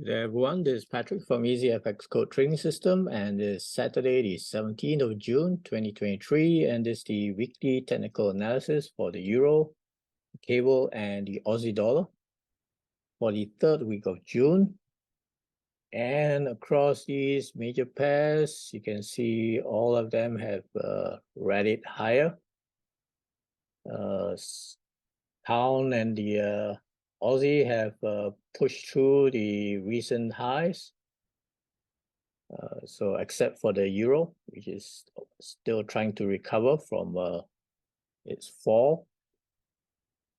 There, everyone. This is Patrick from EasyFX Code Trading System, and it's Saturday, the 17th of June, 2023, and this is the weekly technical analysis for the Euro, Cable, and the Aussie dollar for the third week of June. And across these major pairs, you can see all of them have rallied higher. Pound and the Aussie have pushed through the recent highs. So except for the Euro, which is still trying to recover from its fall.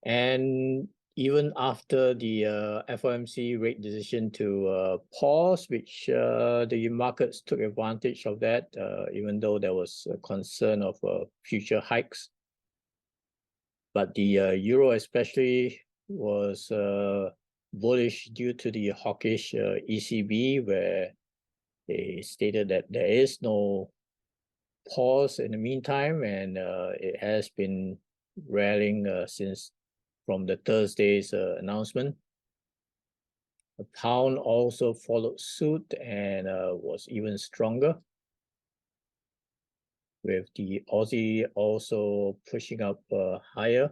And even after the FOMC rate decision to pause, which the markets took advantage of that, even though there was a concern of future hikes. But the Euro especially was bullish due to the hawkish ECB, where they stated that there is no pause in the meantime, and it has been rallying since from the Thursday's announcement. The pound also followed suit and was even stronger, with the Aussie also pushing up higher.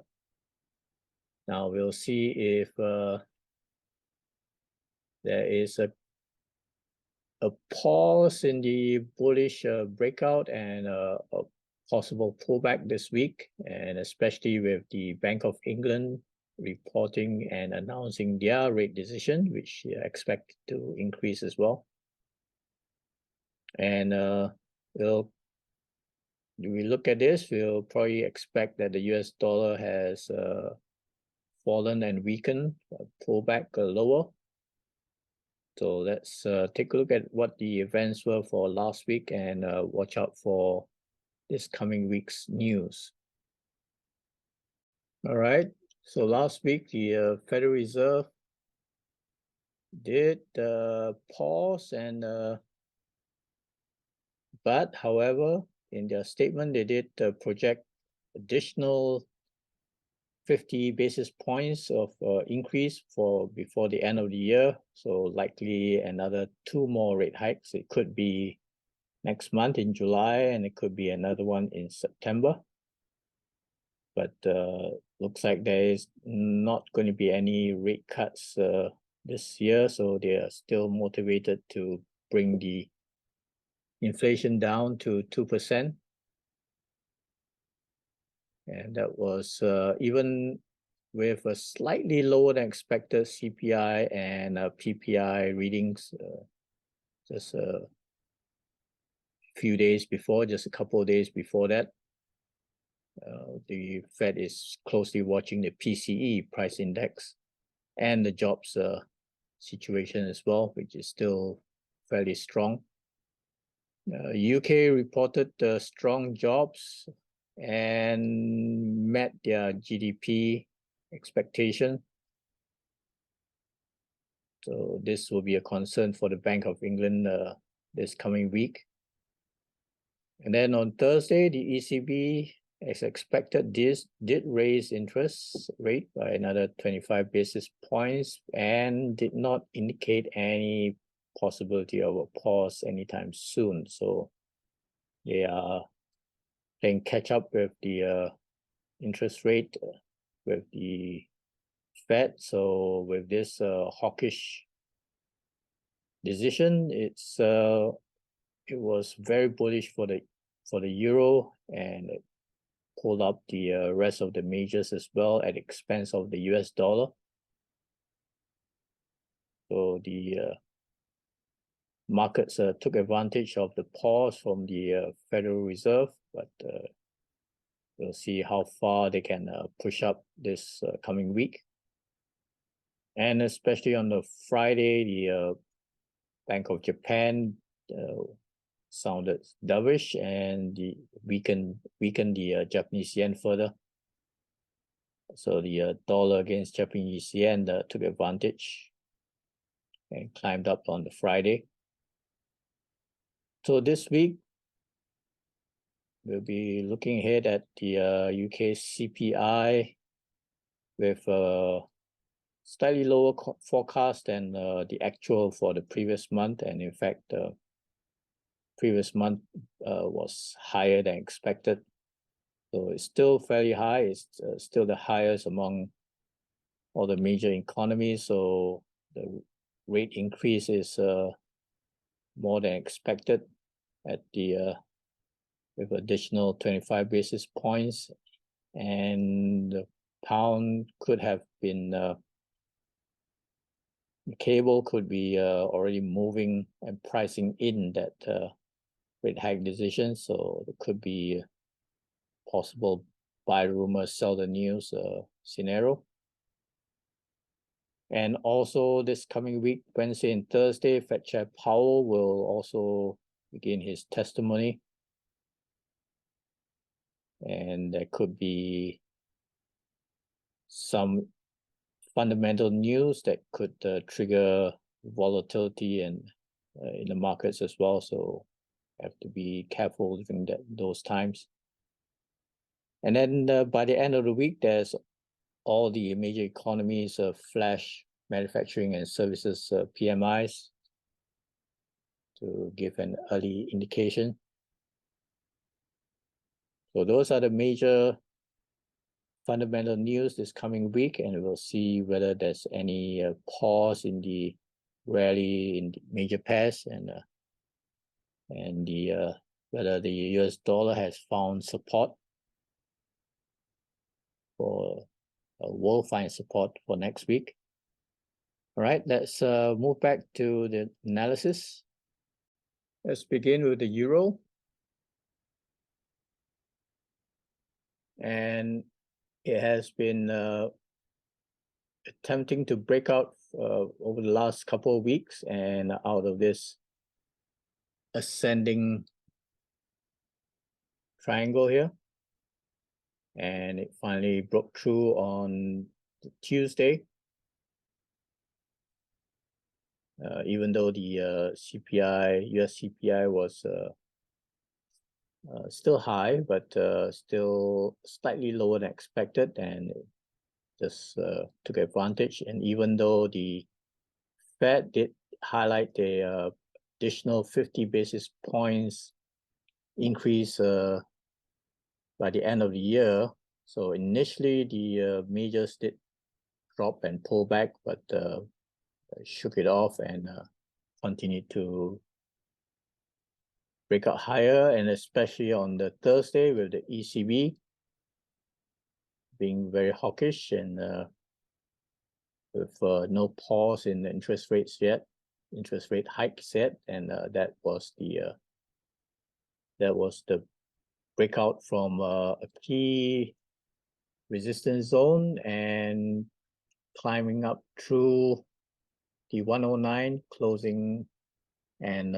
Now we'll see if there is a pause in the bullish breakout and a possible pullback this week, and especially with the Bank of England reporting and announcing their rate decision, which expect to increase as well. And we look at this, we'll probably expect that the US dollar has fallen and weakened, pull back lower. So let's take a look at what the events were for last week and watch out for this coming week's news. All right, so last week the Federal Reserve did pause, and but however, in their statement they did project additional 50 basis points of increase before the end of the year. So likely another 2 more rate hikes. It could be next month in July, and it could be another one in September. But looks like there is not going to be any rate cuts this year, so they are still motivated to bring the inflation down to 2%. And that was even with a slightly lower than expected CPI and PPI readings just a few days before, just a couple of days before that. The Fed is closely watching the PCE price index and the jobs situation as well, which is still fairly strong. UK reported strong jobs and met their GDP expectation. So this will be a concern for the Bank of England this coming week. And then on Thursday, the ECB, as expected, did raise interest rate by another 25 basis points and did not indicate any possibility of a pause anytime soon. So they are playing catch up with the interest rate with the Fed. So with this hawkish decision, it was very bullish for the Euro, and it pulled up the rest of the majors as well at the expense of the US dollar. So the markets took advantage of the pause from the Federal Reserve, but we'll see how far they can push up this coming week. And especially on the Friday, the Bank of Japan sounded dovish and weakened the Japanese yen further. So the dollar against Japanese yen took advantage and climbed up on the Friday. So this week, we'll be looking ahead at the UK CPI with slightly lower forecast than the actual for the previous month, and in fact, the previous month was higher than expected. So it's still fairly high. It's still the highest among all the major economies. So the rate increase is more than expected at the with additional 25 basis points, and the pound could have been the cable could be already moving and pricing in that rate hike decision. So it could be possible buy the rumor, sell the news scenario. And also this coming week, Wednesday and Thursday, Fed Chair Powell will also begin his testimony. And there could be some fundamental news that could trigger volatility and in the markets as well. So have to be careful during those times. And then by the end of the week, there's all the major economies flash manufacturing and services PMIs to give an early indication. So those are the major fundamental news this coming week, and we'll see whether there's any pause in the rally in the major pairs, and whether the US dollar has found support for will find support for next week. All right, let's move back to the analysis. Let's begin with the euro. And it has been attempting to break out over the last couple of weeks, and out of this ascending triangle here. And it finally broke through on Tuesday. Even though the CPI, US CPI was still high, but still slightly lower than expected, and it just took advantage. And even though the Fed did highlight the additional 50 basis points increase by the end of the year, so initially the majors did drop and pull back, but shook it off and continued to break out higher, and especially on the Thursday with the ECB being very hawkish and with no pause in the interest rate hikes yet, and that was the breakout from a key resistance zone and climbing up through the 109, closing and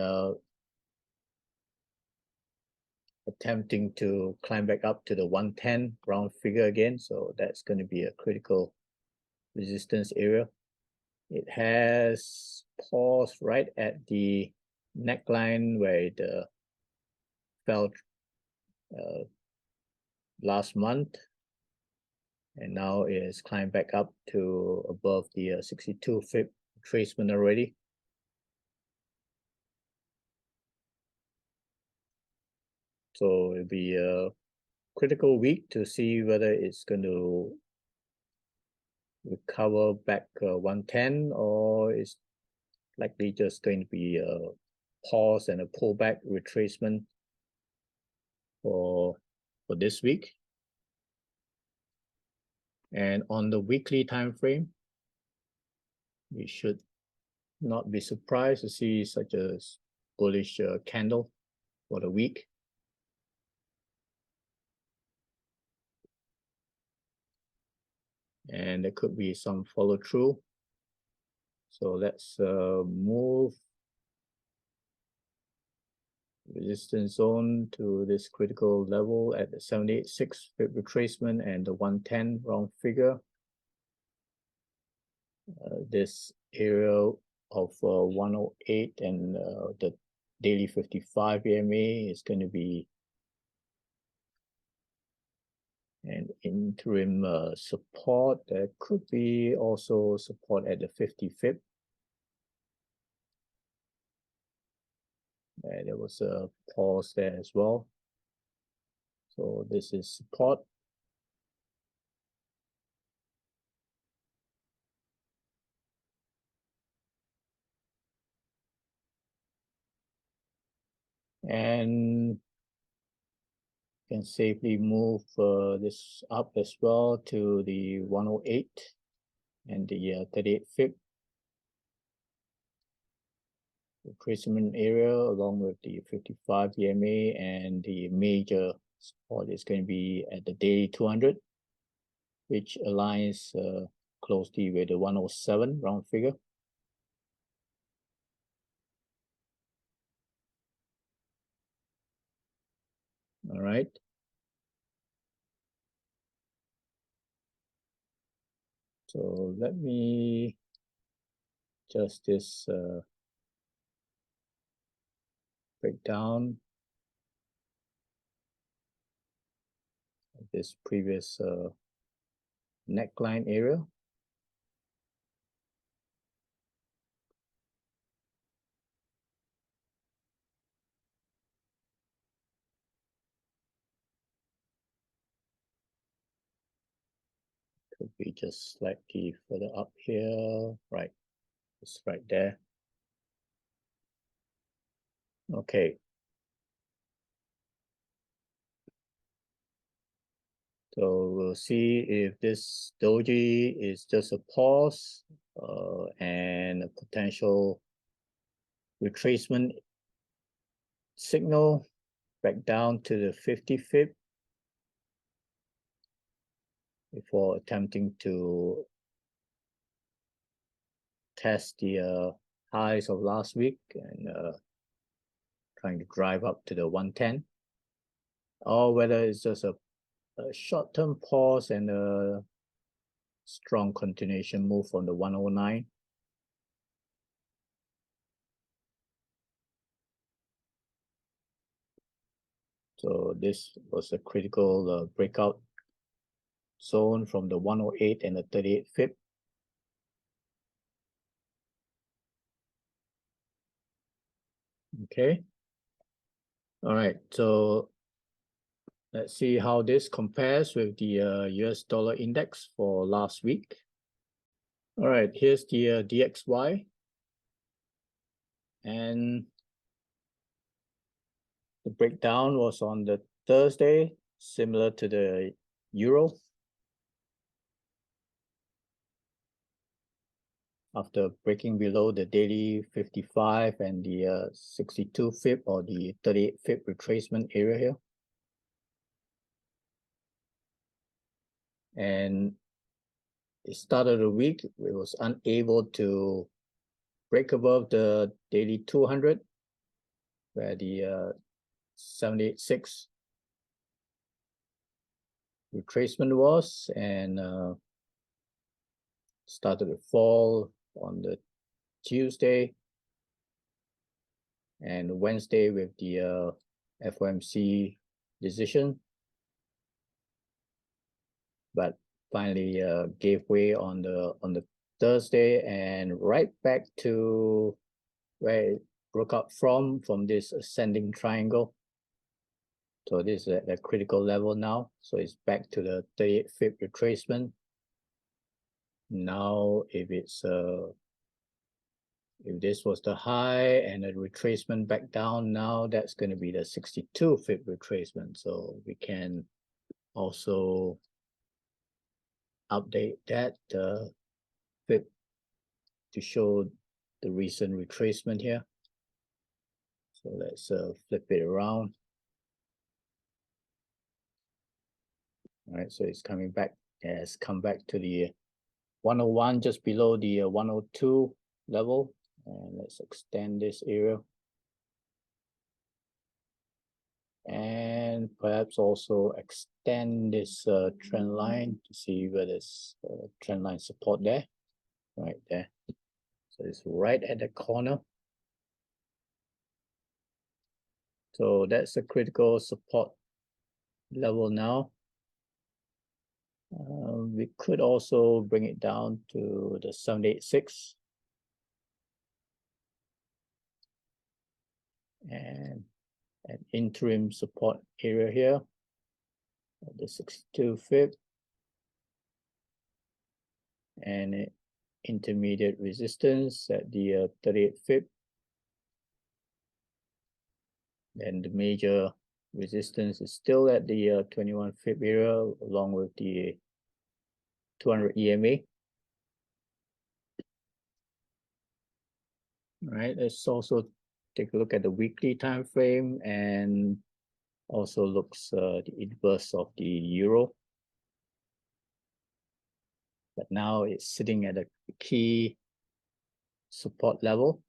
attempting to climb back up to the 110 round figure again. So that's going to be a critical resistance area. It has paused right at the neckline where it fell last month, and now it has climbed back up to above the 62 fib retracement already. So it'll be a critical week to see whether it's going to recover back 110, or it's likely just going to be a pause and a pullback retracement for this week. And on the weekly time frame, we should not be surprised to see such a bullish candle for the week. And there could be some follow through. So let's move resistance zone to this critical level at the 786 fib retracement and the 110 round figure. This area of 108 and the daily 55 EMA is going to be And interim support, there could be also support at the 50 fib. There was a pause there as well. So this is support. And can safely move this up as well to the 108 and the 38 fib retracement area, along with the 55 EMA, and the major support is going to be at the daily 200, which aligns closely with the 107 round figure. All right. So let me just this breakdown of this previous neckline area. Could be just slightly further up here, right? It's right there. Okay. So we'll see if this doji is just a pause and a potential retracement signal back down to the 50 fib before attempting to test the highs of last week and trying to drive up to the 110, or whether it's just a short-term pause and a strong continuation move on the 109. So this was a critical breakout zone from the 108 and the 38 fib. Okay. All right. So let's see how this compares with the US dollar index for last week. All right. Here's the DXY. And the breakdown was on the Thursday, similar to the euro. After breaking below the daily 55 and the 62 fib or the 38 fib retracement area here. And it started the week, it was unable to break above the daily 200, where the 786 retracement was, and started to fall on the Tuesday and Wednesday with the FOMC decision, but finally gave way on the Thursday and right back to where it broke out from this ascending triangle. So this is at a critical level now. So it's back to the 38 fib retracement. Now, if it's if this was the high and a retracement back down, now that's going to be the 62 fib retracement. So we can also update that fib to show the recent retracement here. So let's flip it around. All right, so it's coming back. It has come back to the 101, just below the 102 level. And let's extend this area. And perhaps also extend this trend line to see where there's trend line support there, right there. So it's right at the corner. So that's a critical support level now. we could also bring it down to the 786 and an interim support area here at the 62 fib and an intermediate resistance at the 38 fib. Then the major resistance is still at the 21 fib area along with the 200 EMA. All right, let's also take a look at the weekly time frame and also looks the inverse of the euro. But now it's sitting at a key support level.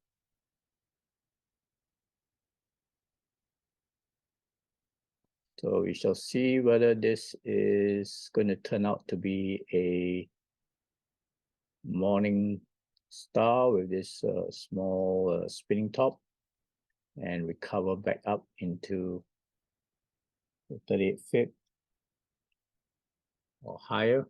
So we shall see whether this is going to turn out to be a morning star with this small spinning top and recover back up into the 38 fib or higher.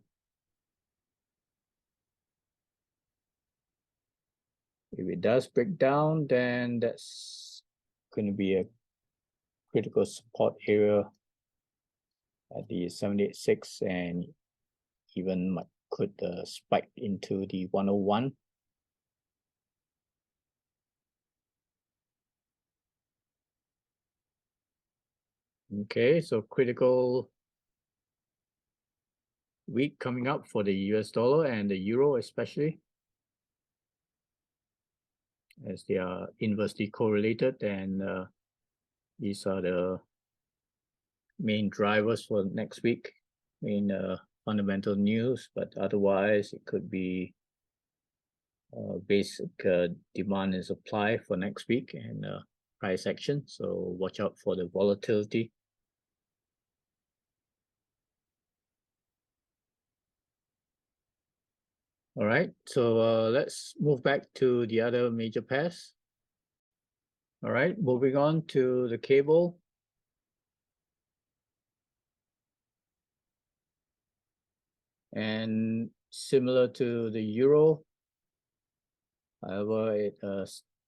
If it does break down, then that's going to be a critical support area at the 786 and even could spike into the 101. Okay, so critical week coming up for the US dollar and the euro especially, as they are inversely correlated, and these are the main drivers for next week in fundamental news. But otherwise it could be basic demand and supply for next week and price action, so watch out for the volatility. All right, so let's move back to the other major pairs. All right, moving on to the cable. And similar to the euro, however, it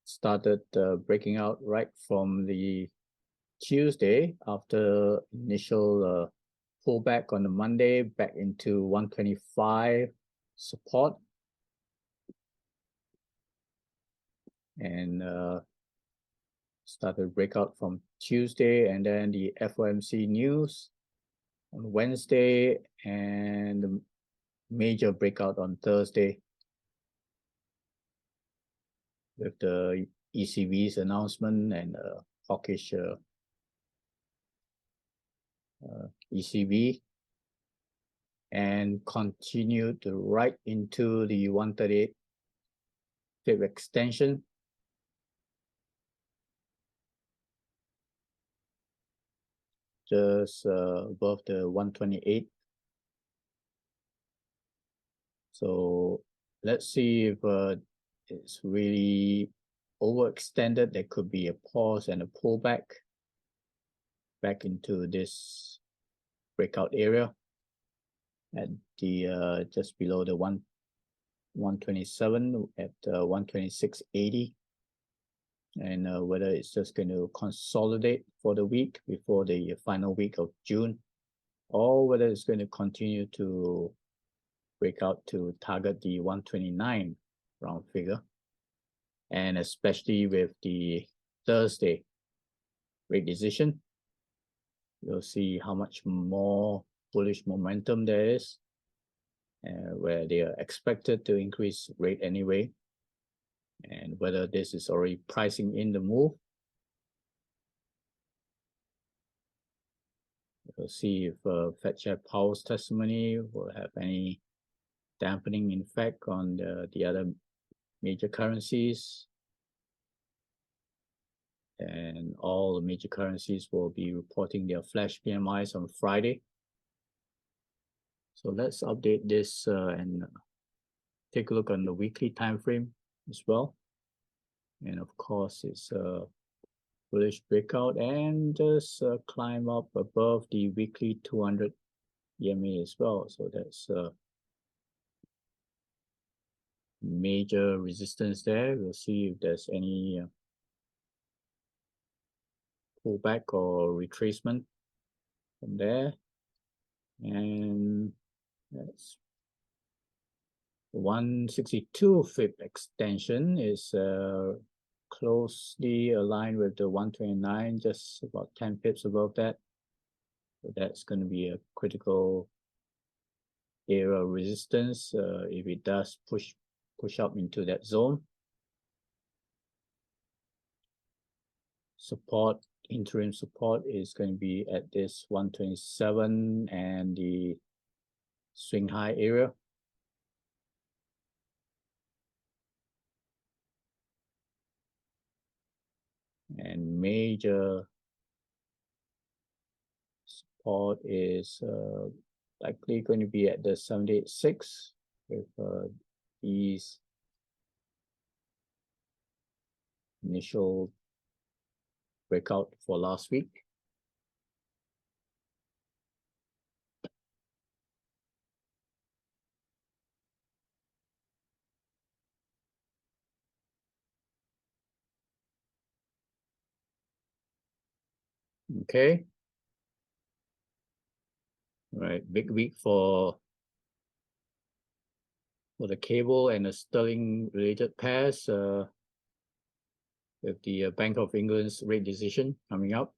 started breaking out right from the Tuesday after initial pullback on the Monday back into 125 support. And started breakout from Tuesday, and then the FOMC news on Wednesday, and the major breakout on Thursday with the ECB's announcement and hawkish ECB, and continued right into the 138 fib extension. Just above the 128. So let's see if it's really overextended. There could be a pause and a pullback back into this breakout area at the just below the 127 at 126.80. And whether it's just going to consolidate for the week before the final week of June, or whether it's going to continue to break out to target the 129 round figure. And especially with the Thursday rate decision, you'll see how much more bullish momentum there is, where they are expected to increase rate anyway, and whether this is already pricing in the move. We'll see if Fed Chair Powell's testimony will have any dampening effect on the other major currencies. And all the major currencies will be reporting their flash PMIs on Friday. So let's update this and take a look on the weekly time frame as well. And of course, it's a bullish breakout and just climb up above the weekly 200 EMA as well. So that's major resistance there. We'll see if there's any pullback or retracement from there. And that's 162 pip extension is closely aligned with the 129, just about 10 pips above that. So that's going to be a critical area of resistance if it does push up into that zone. Support, interim support is going to be at this 127 and the swing high area. And major support is likely going to be at the 786 with these initial breakout for last week. Okay. All right, big week for the cable and the sterling related pairs with the Bank of England's rate decision coming up.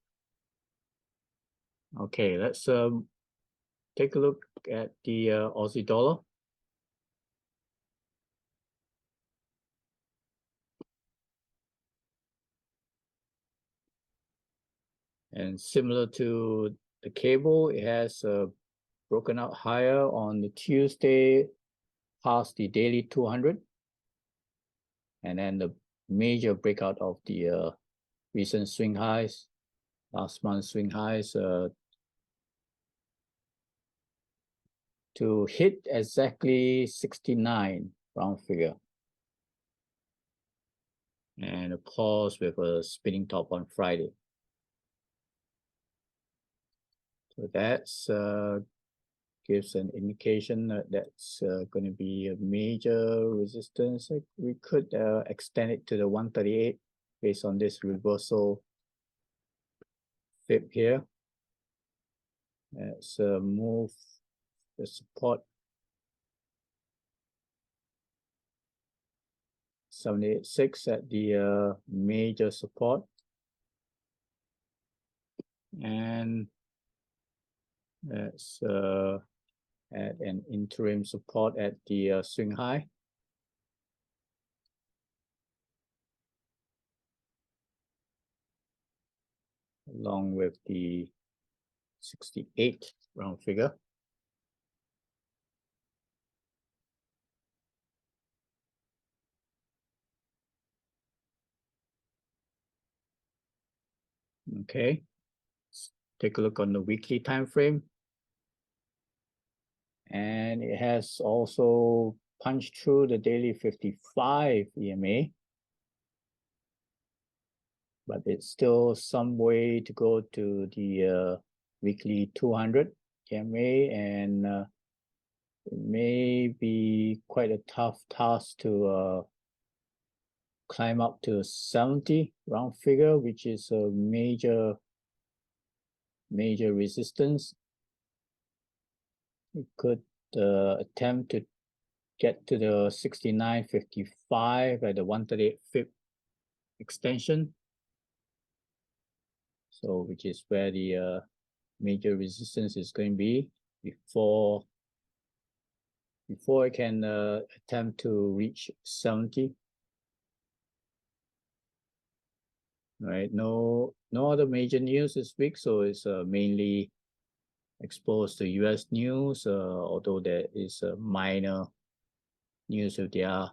Okay, let's take a look at the Aussie dollar. And similar to the cable, it has broken out higher on the Tuesday past the daily 200. And then the major breakout of the recent swing highs, last month's swing highs, to hit exactly 69 round figure. And a pause with a spinning top on Friday. So that's gives an indication that that's going to be a major resistance. We could extend it to the 138 based on this reversal fib here. Let's move the support 786 at the major support, and let's add an interim support at the swing high. Along with the 68 round figure. Okay, let's take a look on the weekly time frame. And it has also punched through the daily 55 EMA. But it's still some way to go to the weekly 200 EMA, and it may be quite a tough task to climb up to 70 round figure, which is a major resistance. It could attempt to get to the 69.55 at the 138 fib extension. So which is where the major resistance is going to be before it can attempt to reach 70. Right, no other major news this week, so it's mainly exposed to US news, although there is a minor news of their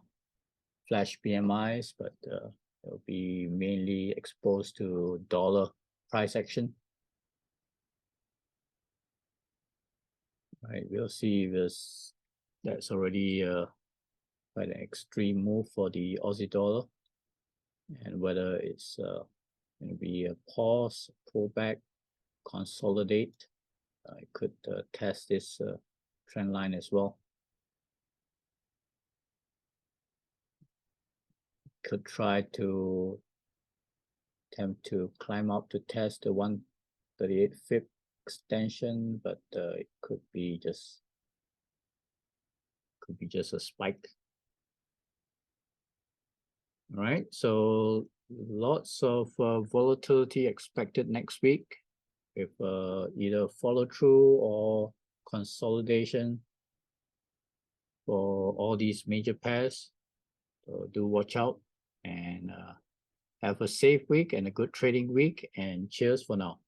flash PMIs, but it'll be mainly exposed to dollar price action. Right, we'll see if that's already quite an extreme move for the Aussie dollar, and whether it's going to be a pause, pullback, consolidate. I could test this trend line as well. could try to attempt to climb up to test the 138 fib extension, but it could be just a spike. All right, so lots of volatility expected next week, with either follow through or consolidation for all these major pairs. So do watch out, and have a safe week and a good trading week, and cheers for now.